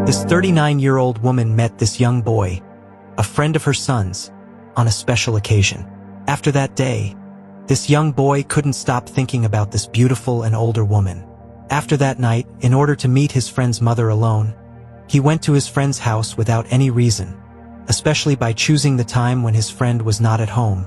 This 39-year-old woman met this young boy, a friend of her son's, on a special occasion. After that day, this young boy couldn't stop thinking about this beautiful and older woman. After that night, in order to meet his friend's mother alone, he went to his friend's house without any reason, especially by choosing the time when his friend was not at home,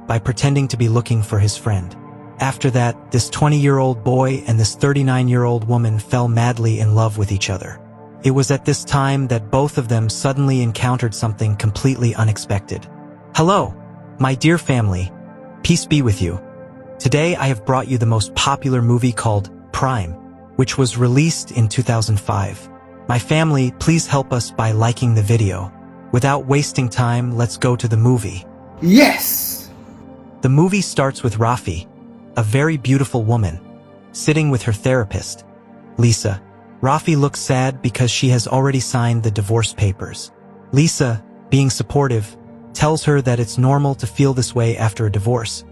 by pretending to be looking for his friend. After that, this 20-year-old boy and this 39-year-old woman fell madly in love with each other. It was at this time that both of them suddenly encountered something completely unexpected. Hello, my dear family. Peace be with you. Today I have brought you the most popular movie called Prime, which was released in 2005. My family, please help us by liking the video. Without wasting time, let's go to the movie. Yes! The movie starts with Rafi, a very beautiful woman, sitting with her therapist, Lisa. Rafi looks sad because she has already signed the divorce papers. Lisa, being supportive, tells her that it's normal to feel this way after a divorce,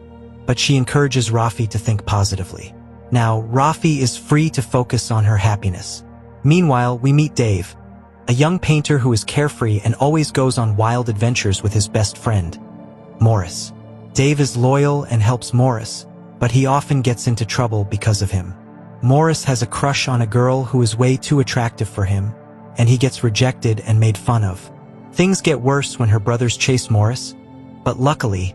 but she encourages Rafi to think positively. Now, Rafi is free to focus on her happiness. Meanwhile, we meet Dave, a young painter who is carefree and always goes on wild adventures with his best friend, Morris. Dave is loyal and helps Morris, but he often gets into trouble because of him. Morris has a crush on a girl who is way too attractive for him, and he gets rejected and made fun of. Things get worse when her brothers chase Morris, but luckily,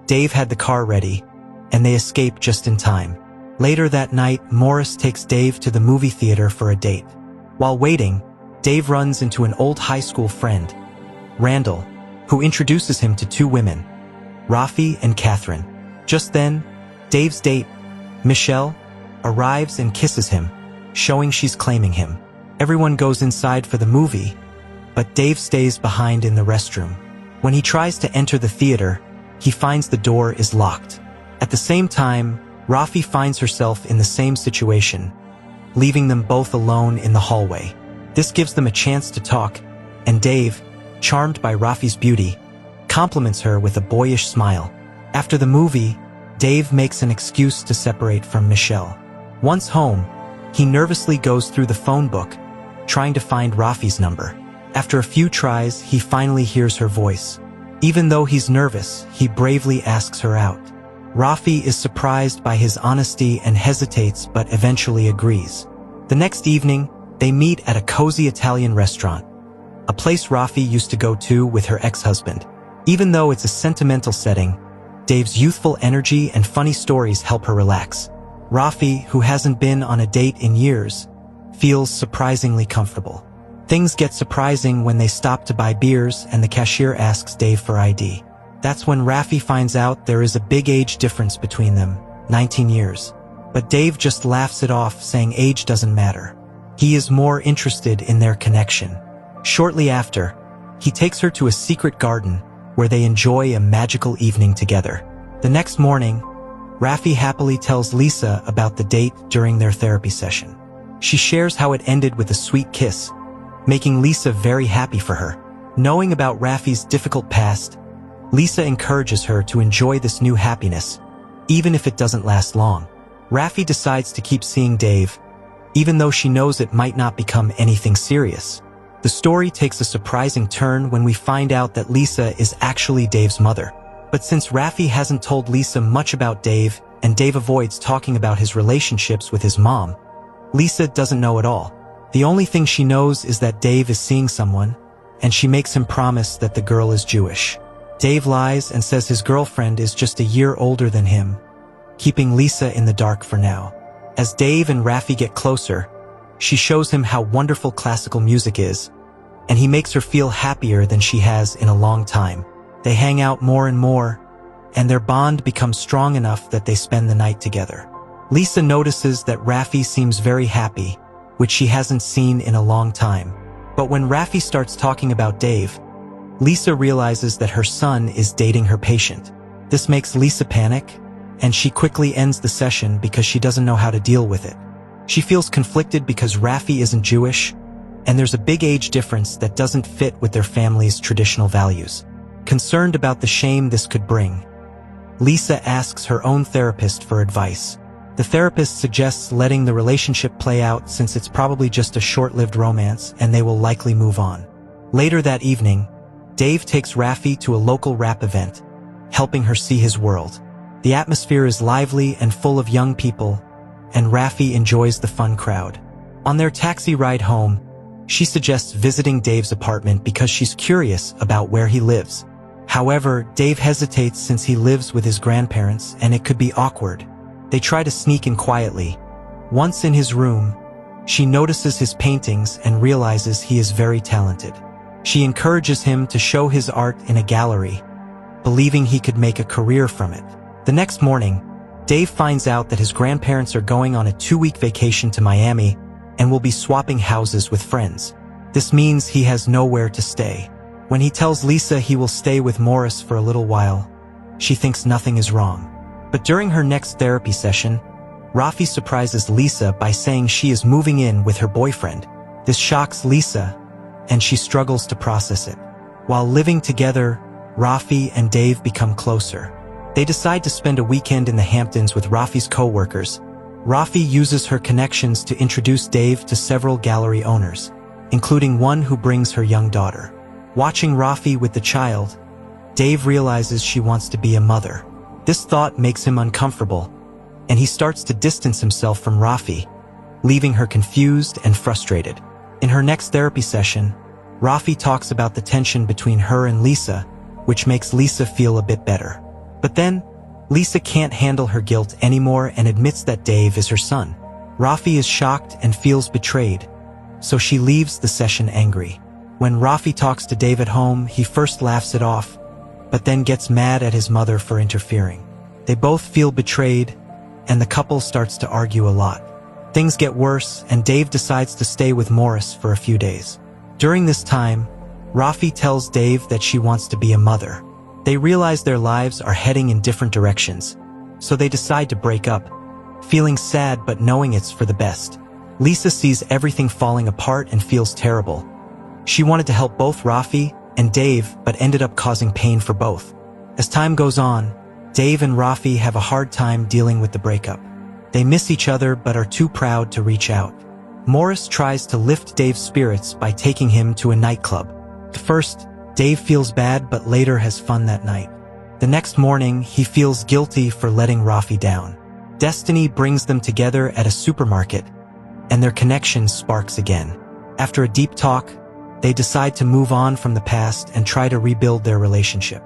Dave had the car ready, and they escape just in time. Later that night, Morris takes Dave to the movie theater for a date. While waiting, Dave runs into an old high school friend, Randall, who introduces him to two women, Rafi and Catherine. Just then, Dave's date, Michelle, arrives and kisses him, showing she's claiming him. Everyone goes inside for the movie, but Dave stays behind in the restroom. When he tries to enter the theater, he finds the door is locked. At the same time, Rafi finds herself in the same situation, leaving them both alone in the hallway. This gives them a chance to talk, and Dave, charmed by Rafi's beauty, compliments her with a boyish smile. After the movie, Dave makes an excuse to separate from Michelle. Once home, he nervously goes through the phone book, trying to find Rafi's number. After a few tries, he finally hears her voice. Even though he's nervous, he bravely asks her out. Rafi is surprised by his honesty and hesitates but eventually agrees. The next evening, they meet at a cozy Italian restaurant, a place Rafi used to go to with her ex-husband. Even though it's a sentimental setting, Dave's youthful energy and funny stories help her relax. Rafi, who hasn't been on a date in years, feels surprisingly comfortable. Things get surprising when they stop to buy beers and the cashier asks Dave for ID. That's when Rafi finds out there is a big age difference between them, 19 years. But Dave just laughs it off, saying age doesn't matter. He is more interested in their connection. Shortly after, he takes her to a secret garden where they enjoy a magical evening together. The next morning, Rafi happily tells Lisa about the date during their therapy session. She shares how it ended with a sweet kiss, making Lisa very happy for her. Knowing about Rafi's difficult past, Lisa encourages her to enjoy this new happiness, even if it doesn't last long. Rafi decides to keep seeing Dave, even though she knows it might not become anything serious. The story takes a surprising turn when we find out that Lisa is actually Dave's mother. But since Rafi hasn't told Lisa much about Dave, and Dave avoids talking about his relationships with his mom, Lisa doesn't know at all. The only thing she knows is that Dave is seeing someone, and she makes him promise that the girl is Jewish. Dave lies and says his girlfriend is just a year older than him, keeping Lisa in the dark for now. As Dave and Rafi get closer, she shows him how wonderful classical music is, and he makes her feel happier than she has in a long time. They hang out more and more, and their bond becomes strong enough that they spend the night together. Lisa notices that Rafi seems very happy, which she hasn't seen in a long time. But when Rafi starts talking about Dave, Lisa realizes that her son is dating her patient. This makes Lisa panic, and she quickly ends the session because she doesn't know how to deal with it. She feels conflicted because Rafi isn't Jewish, and there's a big age difference that doesn't fit with their family's traditional values. Concerned about the shame this could bring, Lisa asks her own therapist for advice. The therapist suggests letting the relationship play out since it's probably just a short-lived romance and they will likely move on. Later that evening, Dave takes Raffi to a local rap event, helping her see his world. The atmosphere is lively and full of young people, and Raffi enjoys the fun crowd. On their taxi ride home, she suggests visiting Dave's apartment because she's curious about where he lives. However, Dave hesitates since he lives with his grandparents and it could be awkward. They try to sneak in quietly. Once in his room, she notices his paintings and realizes he is very talented. She encourages him to show his art in a gallery, believing he could make a career from it. The next morning, Dave finds out that his grandparents are going on a 2-week vacation to Miami and will be swapping houses with friends. This means he has nowhere to stay. When he tells Lisa he will stay with Morris for a little while, she thinks nothing is wrong. But during her next therapy session, Raffi surprises Lisa by saying she is moving in with her boyfriend. This shocks Lisa, and she struggles to process it. While living together, Raffi and Dave become closer. They decide to spend a weekend in the Hamptons with Raffi's co-workers. Raffi uses her connections to introduce Dave to several gallery owners, including one who brings her young daughter. Watching Raffi with the child, Dave realizes she wants to be a mother. This thought makes him uncomfortable, and he starts to distance himself from Raffi, leaving her confused and frustrated. In her next therapy session, Raffi talks about the tension between her and Lisa, which makes Lisa feel a bit better. But then, Lisa can't handle her guilt anymore and admits that Dave is her son. Raffi is shocked and feels betrayed, so she leaves the session angry. When Raffi talks to Dave at home, he first laughs it off, but then gets mad at his mother for interfering. They both feel betrayed, and the couple starts to argue a lot. Things get worse, and Dave decides to stay with Morris for a few days. During this time, Raffi tells Dave that she wants to be a mother. They realize their lives are heading in different directions, so they decide to break up, feeling sad but knowing it's for the best. Lisa sees everything falling apart and feels terrible. She wanted to help both Raffi and Dave but ended up causing pain for both. As time goes on, Dave and Raffi have a hard time dealing with the breakup. They miss each other but are too proud to reach out. Morris tries to lift Dave's spirits by taking him to a nightclub. At first, Dave feels bad but later has fun that night. The next morning, he feels guilty for letting Raffi down. Destiny brings them together at a supermarket, and their connection sparks again. After a deep talk, they decide to move on from the past and try to rebuild their relationship.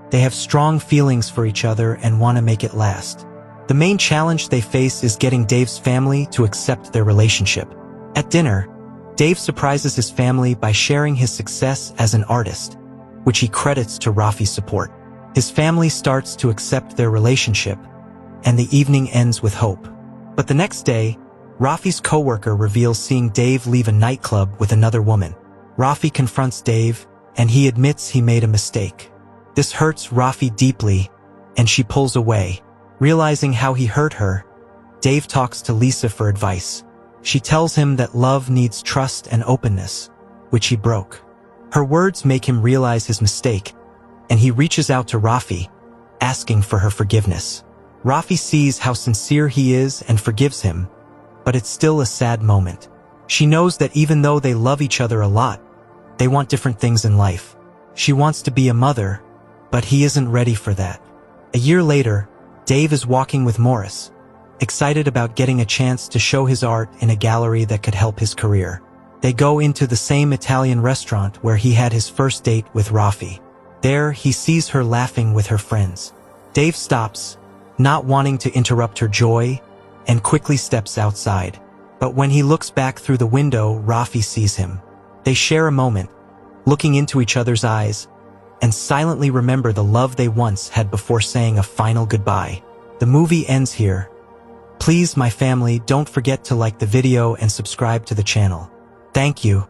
They have strong feelings for each other and want to make it last. The main challenge they face is getting Dave's family to accept their relationship. At dinner, Dave surprises his family by sharing his success as an artist, which he credits to Raffi's support. His family starts to accept their relationship, and the evening ends with hope. But the next day, Raffi's coworker reveals seeing Dave leave a nightclub with another woman. Raffi confronts Dave, and he admits he made a mistake. This hurts Raffi deeply, and she pulls away. Realizing how he hurt her, Dave talks to Lisa for advice. She tells him that love needs trust and openness, which he broke. Her words make him realize his mistake, and he reaches out to Raffi, asking for her forgiveness. Raffi sees how sincere he is and forgives him, but it's still a sad moment. She knows that even though they love each other a lot, they want different things in life. She wants to be a mother, but he isn't ready for that. A year later, Dave is walking with Morris, excited about getting a chance to show his art in a gallery that could help his career. They go into the same Italian restaurant where he had his first date with Raffi. There, he sees her laughing with her friends. Dave stops, not wanting to interrupt her joy, and quickly steps outside. But when he looks back through the window, Raffi sees him. They share a moment, looking into each other's eyes, and silently remember the love they once had before saying a final goodbye. The movie ends here. Please, my family, don't forget to like the video and subscribe to the channel. Thank you.